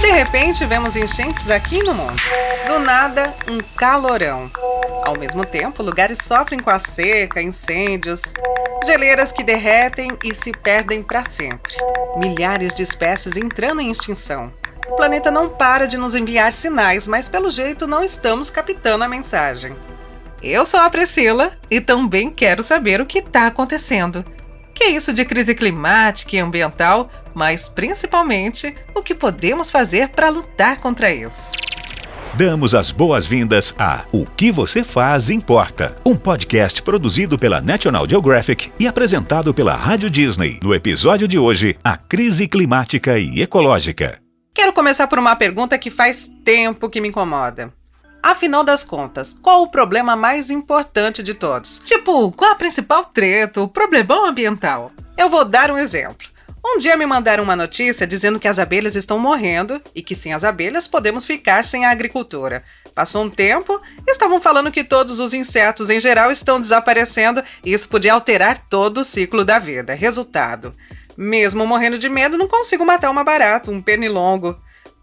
De repente, vemos enchentes aqui no monte. Do nada, um calorão. Ao mesmo tempo, lugares sofrem com a seca, incêndios, geleiras que derretem e se perdem para sempre. Milhares de espécies entrando em extinção. O planeta não para de nos enviar sinais, mas pelo jeito não estamos captando a mensagem. Eu sou a Priscila e também quero saber o que está acontecendo. Que é isso de crise climática e ambiental, mas principalmente o que podemos fazer para lutar contra isso. Damos as boas-vindas a O que você faz importa, um podcast produzido pela National Geographic e apresentado pela Rádio Disney. No episódio de hoje, a crise climática e ecológica. Quero começar por uma pergunta que faz tempo que me incomoda. Afinal das contas, qual o problema mais importante de todos? Tipo, qual a principal treta, o problemão ambiental? Eu vou dar um exemplo. Um dia me mandaram uma notícia dizendo que as abelhas estão morrendo e que sem as abelhas podemos ficar sem a agricultura. Passou um tempo e estavam falando que todos os insetos em geral estão desaparecendo e isso podia alterar todo o ciclo da vida. Resultado, mesmo morrendo de medo, não consigo matar uma barata, um pernilongo.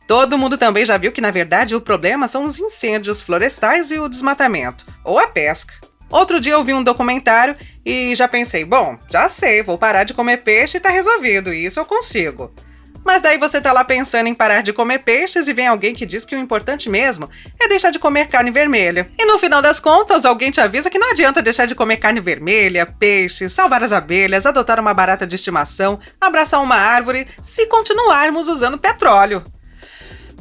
Todo mundo também já viu que, na verdade, o problema são os incêndios florestais e o desmatamento, ou a pesca. Outro dia eu vi um documentário e já pensei, bom, já sei, vou parar de comer peixe e tá resolvido, isso eu consigo. Mas daí você tá lá pensando em parar de comer peixes e vem alguém que diz que o importante mesmo é deixar de comer carne vermelha. E no final das contas, alguém te avisa que não adianta deixar de comer carne vermelha, peixe, salvar as abelhas, adotar uma barata de estimação, abraçar uma árvore, se continuarmos usando petróleo.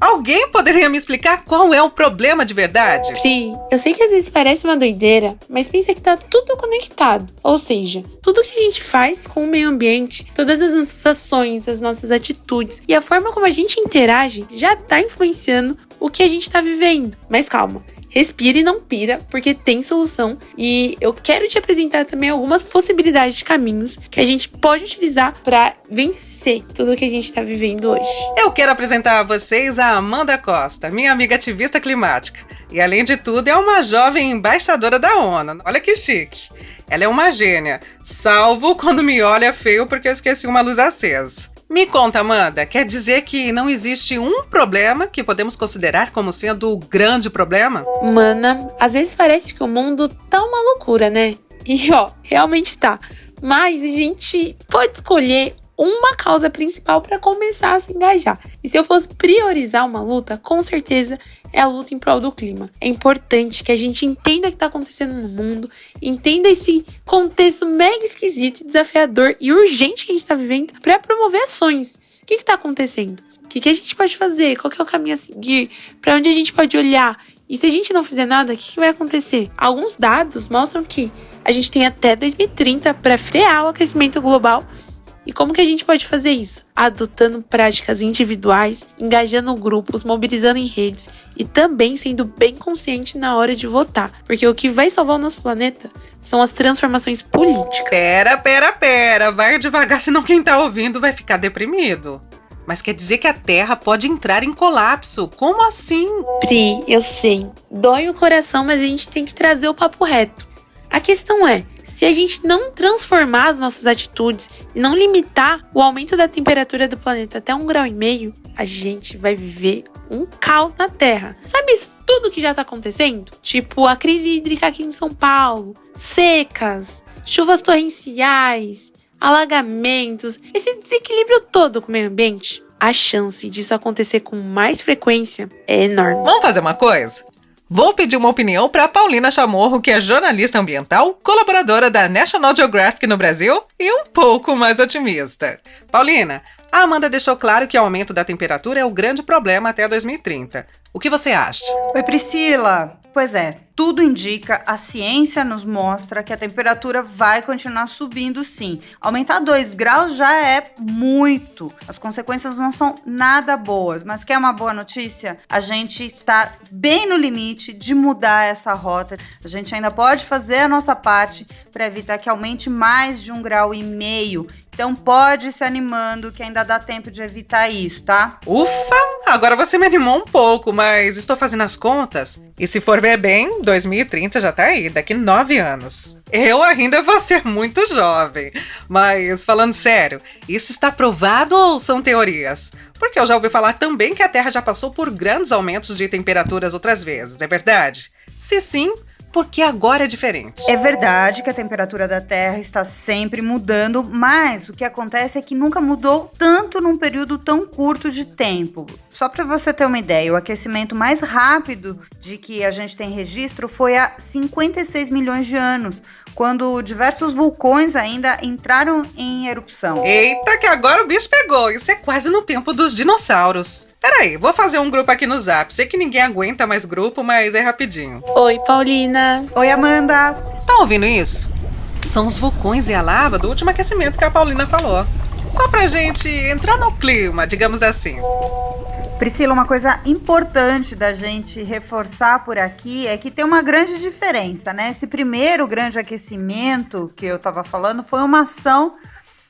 Alguém poderia me explicar qual é o problema de verdade? Pri, eu sei que às vezes parece uma doideira, mas pensa que tá tudo conectado. Ou seja, tudo que a gente faz com o meio ambiente, todas as nossas ações, as nossas atitudes e a forma como a gente interage já tá influenciando o que a gente tá vivendo. Mas calma. Respira e não pira, porque tem solução e eu quero te apresentar também algumas possibilidades de caminhos que a gente pode utilizar para vencer tudo que a gente está vivendo hoje. Eu quero apresentar a vocês a Amanda Costa, minha amiga ativista climática. E além de tudo, é uma jovem embaixadora da ONU. Olha que chique. Ela é uma gênia, salvo quando me olha feio porque eu esqueci uma luz acesa. Me conta, Amanda, quer dizer que não existe um problema que podemos considerar como sendo o grande problema? Mana, às vezes parece que o mundo tá uma loucura, né? E realmente tá. Mas a gente pode escolher uma causa principal para começar a se engajar. E se eu fosse priorizar uma luta, com certeza é a luta em prol do clima. É importante que a gente entenda o que está acontecendo no mundo, entenda esse contexto mega esquisito, desafiador e urgente que a gente está vivendo para promover ações. O que está acontecendo? O que a gente pode fazer? Qual que é o caminho a seguir? Para onde a gente pode olhar? E se a gente não fizer nada, o que vai acontecer? Alguns dados mostram que a gente tem até 2030 para frear o aquecimento global. E como que a gente pode fazer isso? Adotando práticas individuais, engajando grupos, mobilizando em redes e também sendo bem consciente na hora de votar. Porque o que vai salvar o nosso planeta são as transformações políticas. Pera. Vai devagar, senão quem tá ouvindo vai ficar deprimido. Mas quer dizer que a Terra pode entrar em colapso? Como assim? Pri, eu sei. Dói o coração, mas a gente tem que trazer o papo reto. A questão é, se a gente não transformar as nossas atitudes e não limitar o aumento da temperatura do planeta até 1,5 graus, a gente vai viver um caos na Terra. Sabe isso tudo que já tá acontecendo? Tipo a crise hídrica aqui em São Paulo, secas, chuvas torrenciais, alagamentos, esse desequilíbrio todo com o meio ambiente. A chance disso acontecer com mais frequência é enorme. Vamos fazer uma coisa? Vou pedir uma opinião para Paulina Chamorro, que é jornalista ambiental, colaboradora da National Geographic no Brasil e um pouco mais otimista. Paulina, a Amanda deixou claro que o aumento da temperatura é o grande problema até 2030. O que você acha? Oi, Priscila. Pois é, tudo indica, a ciência nos mostra que a temperatura vai continuar subindo sim. Aumentar 2 graus já é muito. As consequências não são nada boas, mas quer uma boa notícia? A gente está bem no limite de mudar essa rota. A gente ainda pode fazer a nossa parte para evitar que aumente mais de 1,5 graus. Então pode se animando que ainda dá tempo de evitar isso, tá? Ufa! Agora você me animou um pouco, mas estou fazendo as contas. E se for ver bem, 2030 já tá aí, daqui 9 anos. Eu ainda vou ser muito jovem. Mas falando sério, isso está provado ou são teorias? Porque eu já ouvi falar também que a Terra já passou por grandes aumentos de temperaturas outras vezes, é verdade? Se sim, porque agora é diferente. É verdade que a temperatura da Terra está sempre mudando, mas o que acontece é que nunca mudou tanto num período tão curto de tempo. Só para você ter uma ideia, o aquecimento mais rápido de que a gente tem registro foi há 56 milhões de anos, quando diversos vulcões ainda entraram em erupção. Eita, que agora o bicho pegou. Isso é quase no tempo dos dinossauros. Peraí, vou fazer um grupo aqui no Zap. Sei que ninguém aguenta mais grupo, mas é rapidinho. Oi, Paulina. Oi, Amanda. Tá ouvindo isso? São os vulcões e a lava do último aquecimento que a Paulina falou. Só pra gente entrar no clima, digamos assim. Priscila, uma coisa importante da gente reforçar por aqui é que tem uma grande diferença, né? Esse primeiro grande aquecimento que eu estava falando foi uma ação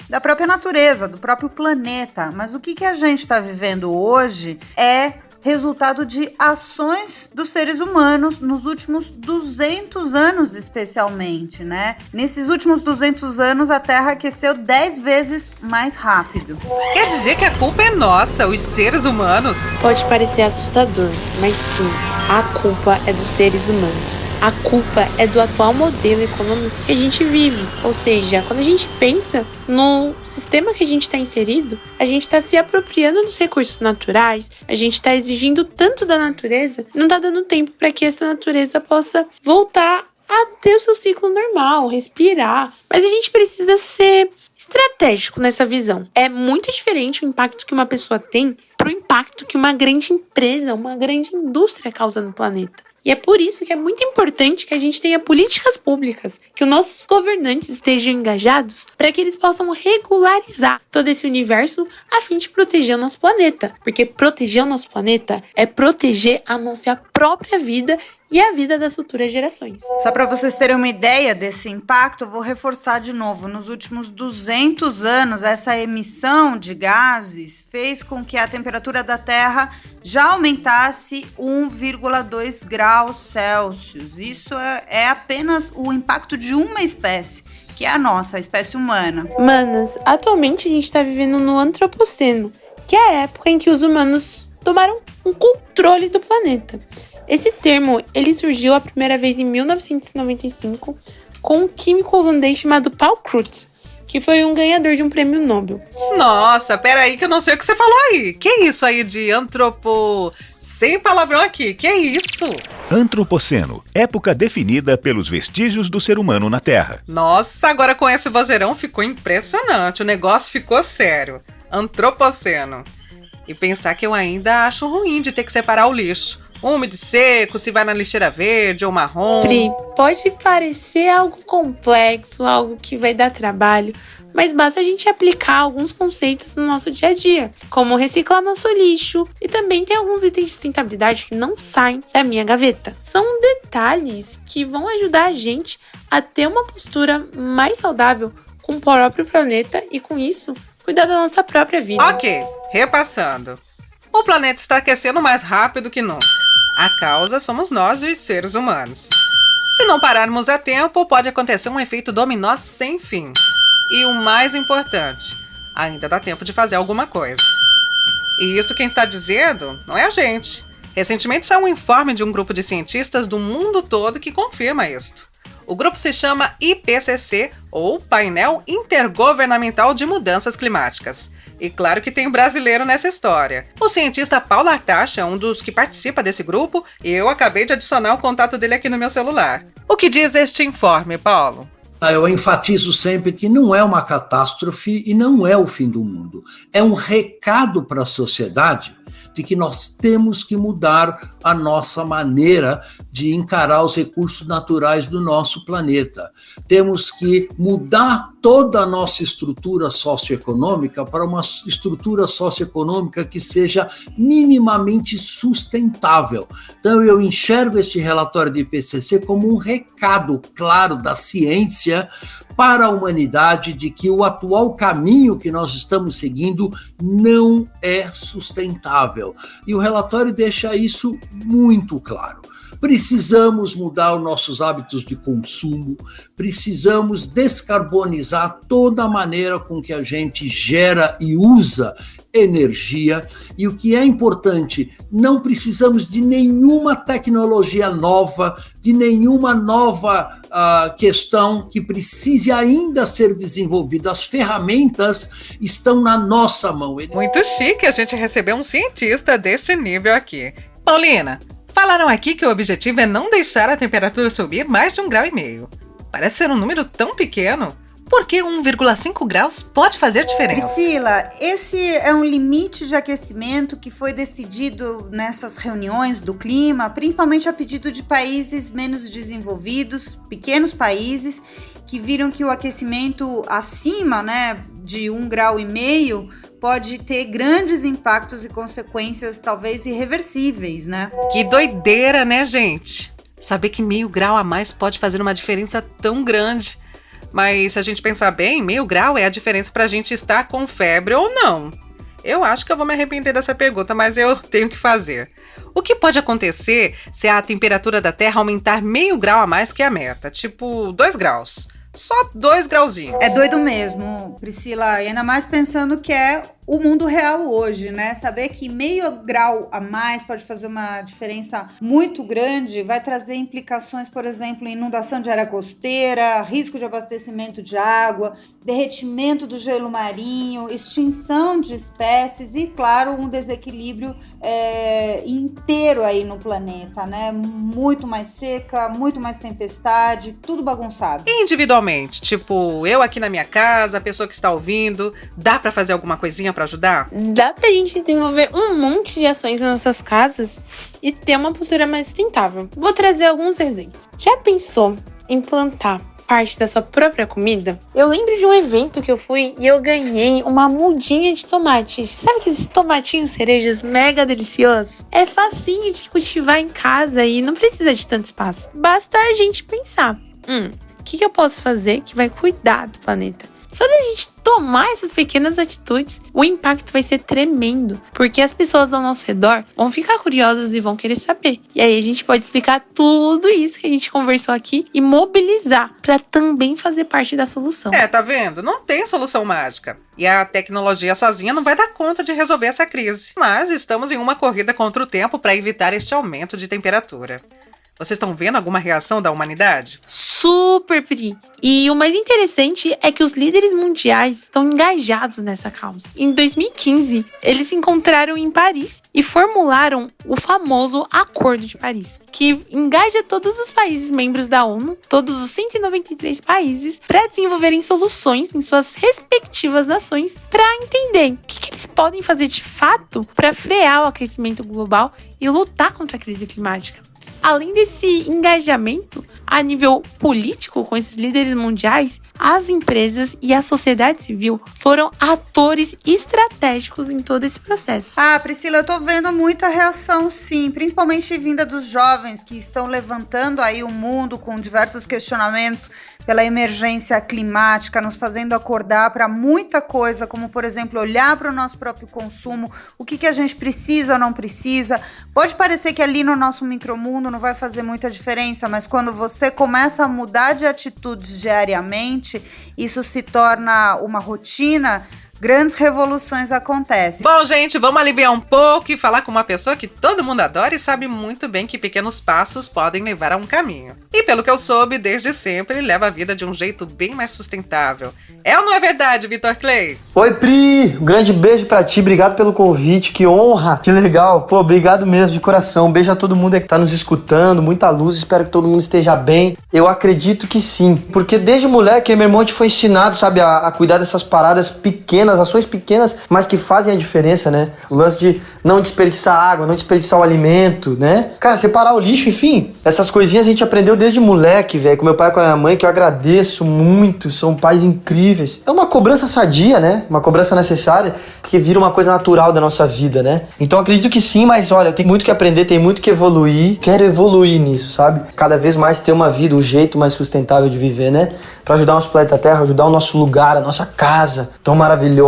da própria natureza, do próprio planeta. Mas o que a gente está vivendo hoje é resultado de ações dos seres humanos nos últimos 200 anos, especialmente, né? Nesses últimos 200 anos, a Terra aqueceu 10 vezes mais rápido. Quer dizer que a culpa é nossa, os seres humanos? Pode parecer assustador, mas sim, a culpa é dos seres humanos. A culpa é do atual modelo econômico que a gente vive. Ou seja, quando a gente pensa no sistema que a gente está inserido, a gente está se apropriando dos recursos naturais, a gente está exigindo tanto da natureza, não está dando tempo para que essa natureza possa voltar a ter o seu ciclo normal, respirar. Mas a gente precisa ser estratégico nessa visão. É muito diferente o impacto que uma pessoa tem para o impacto que uma grande empresa, uma grande indústria causa no planeta. E é por isso que é muito importante que a gente tenha políticas públicas, que os nossos governantes estejam engajados para que eles possam regularizar todo esse universo a fim de proteger o nosso planeta. Porque proteger o nosso planeta é proteger a nossa própria vida e a vida das futuras gerações. Só para vocês terem uma ideia desse impacto, eu vou reforçar de novo. Nos últimos 200 anos, essa emissão de gases fez com que a temperatura da Terra já aumentasse 1,2 graus Celsius. Isso é apenas o impacto de uma espécie, que é a nossa, a espécie humana. Manas, atualmente a gente está vivendo no Antropoceno, que é a época em que os humanos tomaram um controle do planeta. Esse termo, ele surgiu a primeira vez em 1995 com um químico holandês chamado Paul Crutzen, que foi um ganhador de um prêmio Nobel. Nossa, peraí que eu não sei o que você falou aí. Que isso aí de antropo... Sem palavrão aqui, que é isso? Antropoceno, época definida pelos vestígios do ser humano na Terra. Nossa, agora com esse vozeirão ficou impressionante, o negócio ficou sério. Antropoceno. E pensar que eu ainda acho ruim de ter que separar o lixo. Úmido e seco, se vai na lixeira verde ou marrom. Pri, pode parecer algo complexo, algo que vai dar trabalho, mas basta a gente aplicar alguns conceitos no nosso dia a dia, como reciclar nosso lixo, e também tem alguns itens de sustentabilidade que não saem da minha gaveta. São detalhes que vão ajudar a gente a ter uma postura mais saudável com o próprio planeta e, com isso, cuidar da nossa própria vida. Ok, repassando. O planeta está aquecendo mais rápido que nunca. A causa somos nós, os seres humanos. Se não pararmos a tempo, pode acontecer um efeito dominó sem fim. E o mais importante, ainda dá tempo de fazer alguma coisa. E isso quem está dizendo não é a gente. Recentemente saiu um informe de um grupo de cientistas do mundo todo que confirma isto. O grupo se chama IPCC, ou Painel Intergovernamental de Mudanças Climáticas. E claro que tem brasileiro nessa história. O cientista Paulo Artacho é um dos que participa desse grupo e eu acabei de adicionar o contato dele aqui no meu celular. O que diz este informe, Paulo? Eu enfatizo sempre que não é uma catástrofe e não é o fim do mundo. É um recado para a sociedade de que nós temos que mudar a nossa maneira de encarar os recursos naturais do nosso planeta. Temos que mudar toda a nossa estrutura socioeconômica para uma estrutura socioeconômica que seja minimamente sustentável. Então eu enxergo esse relatório do IPCC como um recado claro da ciência para a humanidade de que o atual caminho que nós estamos seguindo não é sustentável. E o relatório deixa isso muito claro. Precisamos mudar os nossos hábitos de consumo, precisamos descarbonizar toda a maneira com que a gente gera e usa energia. E o que é importante, não precisamos de nenhuma tecnologia nova, de nenhuma nova questão que precise ainda ser desenvolvida. As ferramentas estão na nossa mão. Muito chique a gente receber um cientista deste nível aqui. Paulina, falaram aqui que o objetivo é não deixar a temperatura subir mais de 1,5 grau. Parece ser um número tão pequeno. Por que 1,5 graus pode fazer diferença? Priscila, esse é um limite de aquecimento que foi decidido nessas reuniões do clima, principalmente a pedido de países menos desenvolvidos, pequenos países, que viram que o aquecimento acima, de 1,5 grau pode ter grandes impactos e consequências talvez irreversíveis, né? Que doideira, né, gente? Saber que 0,5 grau a mais pode fazer uma diferença tão grande. Mas se a gente pensar bem, 0,5 grau é a diferença pra gente estar com febre ou não. Eu acho que eu vou me arrepender dessa pergunta, mas eu tenho que fazer. O que pode acontecer se a temperatura da Terra aumentar 0,5 grau a mais que a meta? Tipo, 2 graus. Só 2 grauzinhos. É doido mesmo, Priscila. E ainda mais pensando que é o mundo real hoje, né? Saber que 0,5 grau a mais pode fazer uma diferença muito grande, vai trazer implicações, por exemplo, em inundação de área costeira, risco de abastecimento de água, derretimento do gelo marinho, extinção de espécies e, claro, um desequilíbrio inteiro aí no planeta, né? Muito mais seca, muito mais tempestade, tudo bagunçado. Individualmente, tipo, eu aqui na minha casa, a pessoa que está ouvindo, dá pra fazer alguma coisinha pra ajudar? Dá pra gente desenvolver um monte de ações nas nossas casas e ter uma postura mais sustentável. Vou trazer alguns exemplos. Já pensou em plantar parte da sua própria comida? Eu lembro de um evento que eu fui e eu ganhei uma mudinha de tomate. Sabe aqueles tomatinhos cerejas mega deliciosos? É facinho de cultivar em casa e não precisa de tanto espaço. Basta a gente pensar, o que eu posso fazer que vai cuidar do planeta? Só da gente tomar essas pequenas atitudes, o impacto vai ser tremendo, porque as pessoas ao nosso redor vão ficar curiosas e vão querer saber. E aí a gente pode explicar tudo isso que a gente conversou aqui e mobilizar para também fazer parte da solução. Tá vendo? Não tem solução mágica. E a tecnologia sozinha não vai dar conta de resolver essa crise. Mas estamos em uma corrida contra o tempo para evitar este aumento de temperatura. Vocês estão vendo alguma reação da humanidade? Super, Pri! E o mais interessante é que os líderes mundiais estão engajados nessa causa. Em 2015, eles se encontraram em Paris e formularam o famoso Acordo de Paris, que engaja todos os países membros da ONU, todos os 193 países, para desenvolverem soluções em suas respectivas nações para entender o que eles podem fazer de fato para frear o aquecimento global e lutar contra a crise climática. Além desse engajamento a nível político com esses líderes mundiais, as empresas e a sociedade civil foram atores estratégicos em todo esse processo. Priscila, eu tô vendo muita reação, sim, principalmente vinda dos jovens que estão levantando aí o mundo com diversos questionamentos pela emergência climática, nos fazendo acordar para muita coisa, como, por exemplo, olhar para o nosso próprio consumo, o que a gente precisa ou não precisa. Pode parecer que ali no nosso micromundo não vai fazer muita diferença, mas quando você começa a mudar de atitudes diariamente, isso se torna uma rotina, grandes revoluções acontecem. Bom, gente, vamos aliviar um pouco e falar com uma pessoa que todo mundo adora e sabe muito bem que pequenos passos podem levar a um caminho. E pelo que eu soube, desde sempre ele leva a vida de um jeito bem mais sustentável. É ou não é verdade, Vitor Clay? Oi, Pri! Um grande beijo pra ti, obrigado pelo convite, que honra, que legal. Pô, obrigado mesmo, de coração. Um beijo a todo mundo que tá nos escutando, muita luz, espero que todo mundo esteja bem. Eu acredito que sim, porque desde moleque, meu irmão, a gente foi ensinado, sabe, a cuidar dessas paradas pequenas, ações pequenas, mas que fazem a diferença, né? O lance de não desperdiçar água, não desperdiçar o alimento, né? Cara, separar o lixo, enfim. Essas coisinhas a gente aprendeu desde moleque, velho, com meu pai e com a minha mãe, que eu agradeço muito, são pais incríveis. É uma cobrança sadia, né? Uma cobrança necessária, que vira uma coisa natural da nossa vida, né? Então acredito que sim, mas olha, eu tenho muito que aprender, tenho muito que evoluir, quero evoluir nisso, sabe? Cada vez mais ter uma vida, um jeito mais sustentável de viver, né? Pra ajudar o nosso planeta Terra, ajudar o nosso lugar, a nossa casa, tão maravilhosa.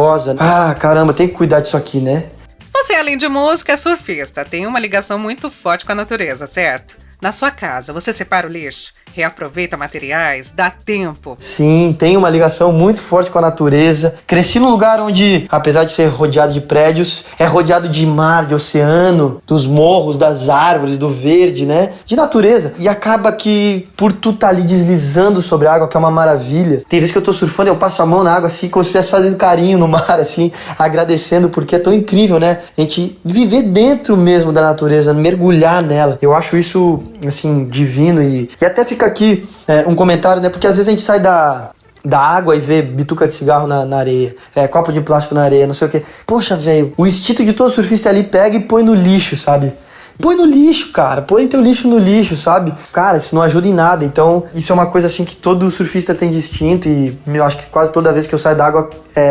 Caramba, tem que cuidar disso aqui, né? Você, além de música, é surfista, tem uma ligação muito forte com a natureza, certo? Na sua casa, você separa o lixo? reaproveita materiais, dá tempo. Sim, tem uma ligação muito forte com a natureza. Cresci num lugar onde, apesar de ser rodeado de prédios, é rodeado de mar, de oceano, dos morros, das árvores, do verde, né? De natureza. E acaba que, por tu tá ali deslizando sobre a água, que é uma maravilha. Tem vezes que eu tô surfando e eu passo a mão na água assim, como se estivesse fazendo carinho no mar, assim, agradecendo, porque é tão incrível, né? A gente viver dentro mesmo da natureza, mergulhar nela. Eu acho isso, assim, divino e até fica aqui um comentário, né? Porque às vezes a gente sai da água e vê bituca de cigarro na areia, copo de plástico na areia, não sei o que. Poxa, velho, o instinto de todo surfista ali pega e põe no lixo, sabe? Põe no lixo, cara. Põe teu lixo no lixo, sabe? Cara, isso não ajuda em nada. Então, isso é uma coisa assim que todo surfista tem distinto e eu acho que quase toda vez que eu saio da água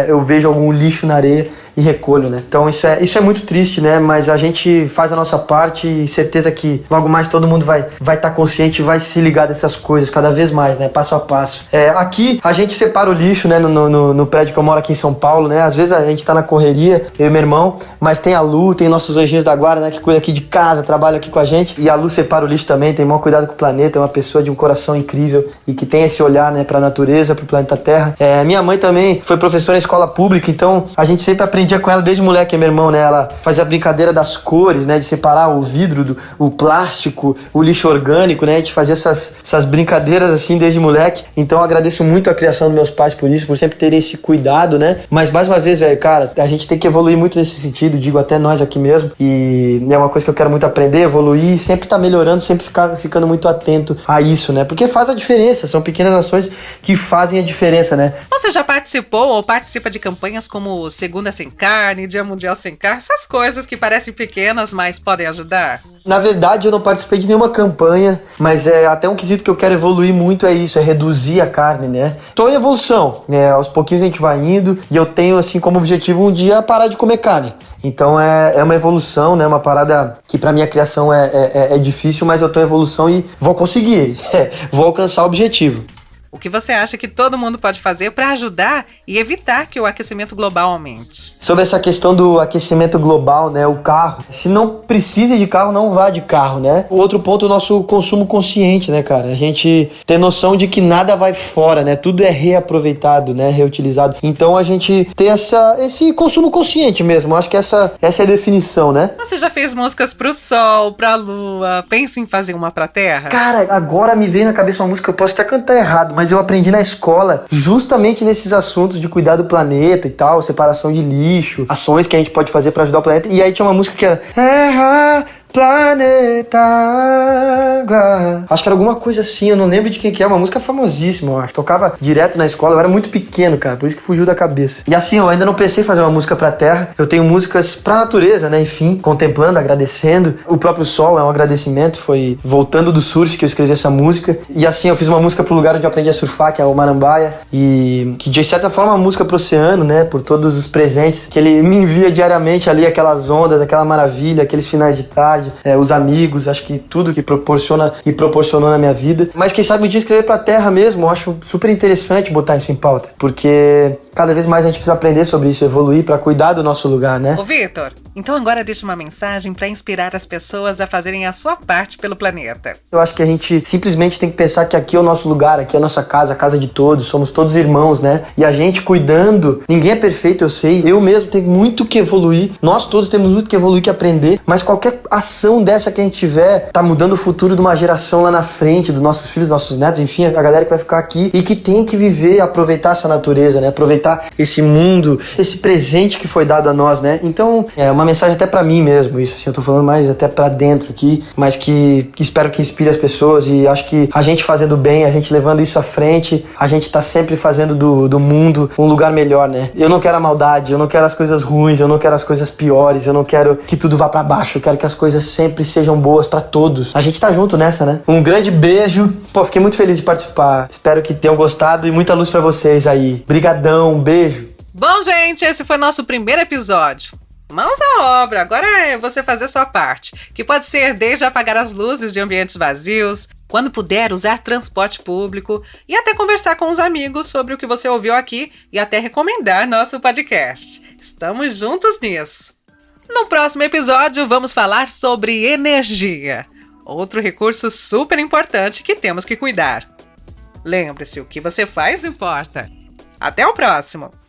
eu vejo algum lixo na areia e recolho, né? Então isso é muito triste, né? Mas a gente faz a nossa parte e certeza que logo mais todo mundo vai estar consciente e vai se ligar dessas coisas cada vez mais, né? Passo a passo. Aqui a gente separa o lixo, né? No prédio que eu moro aqui em São Paulo, né? Às vezes a gente tá na correria, eu e meu irmão, mas tem a Lu, tem nossos anjinhos da guarda, né? Que cuida aqui de casa, trabalha aqui com a gente. E a Lu separa o lixo também, tem maior cuidado com o planeta, é uma pessoa de um coração incrível e que tem esse olhar, né? Pra natureza, pro planeta Terra. Minha mãe também foi professora em escola pública, então a gente sempre aprendia com ela desde moleque, meu irmão, né? Ela fazia a brincadeira das cores, né? De separar o vidro, o plástico, o lixo orgânico, né? A gente fazia essas brincadeiras assim desde moleque. Então eu agradeço muito a criação dos meus pais por isso, por sempre terem esse cuidado, né? Mas mais uma vez, velho, cara, a gente tem que evoluir muito nesse sentido, digo até nós aqui mesmo. E é uma coisa que eu quero muito aprender, evoluir, sempre tá melhorando, sempre ficando muito atento a isso, né? Porque faz a diferença, são pequenas ações que fazem a diferença, né? Você já participou ou participa de campanhas como Segunda Sem Carne, Dia Mundial Sem Carne, essas coisas que parecem pequenas, mas podem ajudar? Na verdade, eu não participei de nenhuma campanha, mas até um quesito que eu quero evoluir muito é isso, é reduzir a carne, né? Tô em evolução, né? Aos pouquinhos a gente vai indo e eu tenho, assim, como objetivo um dia parar de comer carne. Então é uma evolução, né? Uma parada que pra minha criação é difícil, mas eu tô em evolução e vou conseguir, vou alcançar o objetivo. O que você acha que todo mundo pode fazer para ajudar e evitar que o aquecimento global aumente? Sobre essa questão do aquecimento global, né, o carro. Se não precisa de carro, não vá de carro, né? O outro ponto é o nosso consumo consciente, né, cara? A gente tem noção de que nada vai fora, né? Tudo é reaproveitado, né, reutilizado. Então a gente tem esse consumo consciente mesmo. Eu acho que essa é a definição, né? Você já fez músicas pro sol, pra lua? Pensa em fazer uma pra terra? Cara, agora me veio na cabeça uma música que eu posso até cantar errado, mas eu aprendi na escola justamente nesses assuntos de cuidar do planeta e tal, separação de lixo, ações que a gente pode fazer pra ajudar o planeta. E aí tinha uma música que era Terra, planeta, água. Acho que era alguma coisa assim, eu não lembro de quem que é, uma música famosíssima, eu acho. Tocava direto na escola, eu era muito pequeno, cara, por isso que fugiu da cabeça. E assim, eu ainda não pensei em fazer uma música pra terra, eu tenho músicas pra natureza, né, enfim, contemplando, agradecendo. O próprio sol é um agradecimento, foi voltando do surf que eu escrevi essa música. E assim, eu fiz uma música pro lugar onde eu aprendi a surfar, que é o Marambaia, e que de certa forma é uma música pro oceano, né, por todos os presentes que ele me envia diariamente ali, aquelas ondas, aquela maravilha, aqueles finais de tarde. Os amigos, acho que tudo que proporciona e proporcionou na minha vida. Mas quem sabe um dia escrever pra terra mesmo, eu acho super interessante botar isso em pauta, porque cada vez mais a gente precisa aprender sobre isso, evoluir pra cuidar do nosso lugar, né? Ô Vitor, então agora deixa uma mensagem pra inspirar as pessoas a fazerem a sua parte pelo planeta. Eu acho que a gente simplesmente tem que pensar que aqui é o nosso lugar, aqui é a nossa casa, a casa de todos, somos todos irmãos, né? E a gente cuidando, ninguém é perfeito, eu sei, eu mesmo tenho muito que evoluir, nós todos temos muito que evoluir, que aprender, mas qualquer ação dessa que a gente tiver, tá mudando o futuro de uma geração lá na frente, dos nossos filhos, dos nossos netos, enfim, a galera que vai ficar aqui e que tem que viver, aproveitar essa natureza, né? Aproveitar esse mundo, esse presente que foi dado a nós, né? Então, é uma mensagem até pra mim mesmo, isso, assim, eu tô falando mais até pra dentro aqui, mas que espero que inspire as pessoas e acho que a gente fazendo bem, a gente levando isso à frente, a gente tá sempre fazendo do mundo um lugar melhor, né? Eu não quero a maldade, eu não quero as coisas ruins, eu não quero as coisas piores, eu não quero que tudo vá pra baixo, eu quero que as coisas sempre sejam boas pra todos. A gente tá junto nessa, né? Um grande beijo. Pô, fiquei muito feliz de participar. Espero que tenham gostado e muita luz pra vocês aí. Brigadão, um beijo. Bom, gente, esse foi nosso primeiro episódio. Mãos à obra, agora é você fazer sua parte, que pode ser desde apagar as luzes de ambientes vazios, quando puder usar transporte público e até conversar com os amigos sobre o que você ouviu aqui e até recomendar nosso podcast. Estamos juntos nisso. No próximo episódio, vamos falar sobre energia. outro recurso super importante que temos que cuidar. Lembre-se, o que você faz importa. Até o próximo!